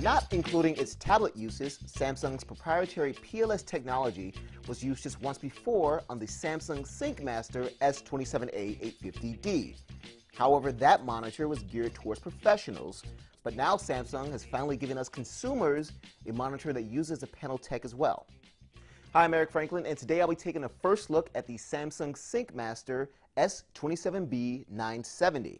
Not including its tablet uses, Samsung's proprietary PLS technology was used just once before on the Samsung SyncMaster S27A850D. However, that monitor was geared towards professionals, but now Samsung has finally given us consumers a monitor that uses the panel tech as well. Hi, I'm Eric Franklin, and today I'll be taking a first look at the Samsung SyncMaster S27B970.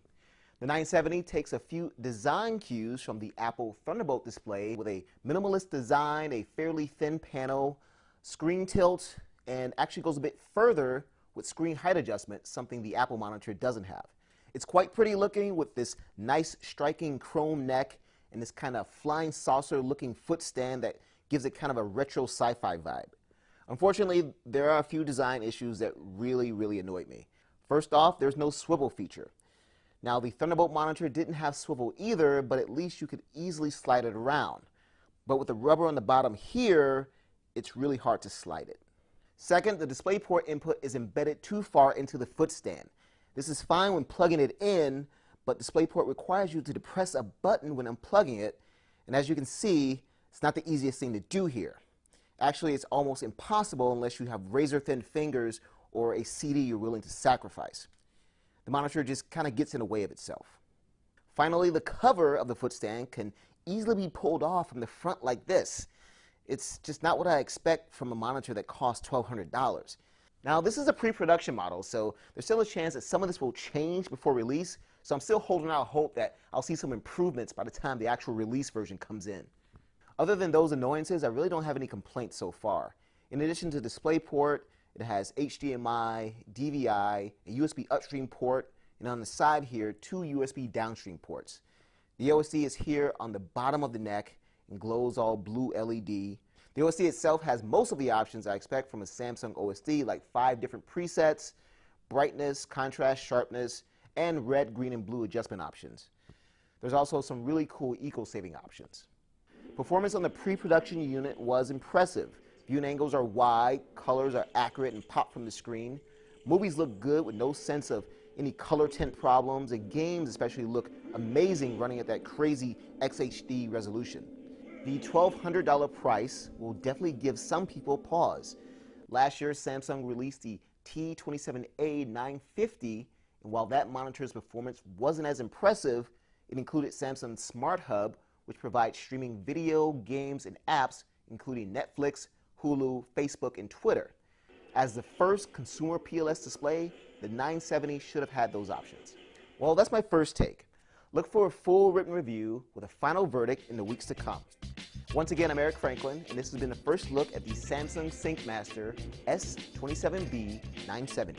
The 970 takes a few design cues from the Apple Thunderbolt display with a minimalist design, a fairly thin panel, screen tilt, and actually goes a bit further with screen height adjustment, something the Apple monitor doesn't have. It's quite pretty looking with this nice striking chrome neck and this kind of flying saucer looking footstand that gives it kind of a retro sci-fi vibe. Unfortunately, there are a few design issues that really annoyed me. First off, there's no swivel feature. Now, the Thunderbolt monitor didn't have swivel either, but at least you could easily slide it around. But with the rubber on the bottom here, it's really hard to slide it. Second, the DisplayPort input is embedded too far into the footstand. This is fine when plugging it in, but DisplayPort requires you to depress a button when unplugging it, and as you can see, it's not the easiest thing to do here. Actually, it's almost impossible unless you have razor-thin fingers or a CD you're willing to sacrifice. The monitor just kind of gets in the way of itself. Finally, the cover of the footstand can easily be pulled off from the front like this. It's just not what I expect from a monitor that costs $1,200. Now, this is a pre-production model, so there's still a chance that some of this will change before release, so I'm still holding out hope that I'll see some improvements by the time the actual release version comes in. Other than those annoyances, I really don't have any complaints so far. In addition to DisplayPort, it has HDMI, DVI, a USB upstream port, and on the side here, 2 USB downstream ports. The OSD is here on the bottom of the neck and glows all blue LED. The OSD itself has most of the options I expect from a Samsung OSD, like 5 different presets, brightness, contrast, sharpness, and red, green, and blue adjustment options. There's also some really cool eco-saving options. Performance on the pre-production unit was impressive. Viewing angles are wide, colors are accurate and pop from the screen. Movies look good with no sense of any color tint problems, and games especially look amazing running at that crazy XHD resolution. The $1,200 price will definitely give some people pause. Last year, Samsung released the T27A950, and while that monitor's performance wasn't as impressive, it included Samsung's Smart Hub, which provides streaming video, games, and apps, including Netflix, Hulu, Facebook, and Twitter. As the first consumer PLS display, the 970 should have had those options. Well, that's my first take. Look for a full written review with a final verdict in the weeks to come. Once again, I'm Eric Franklin, and this has been the first look at the Samsung SyncMaster S27B970.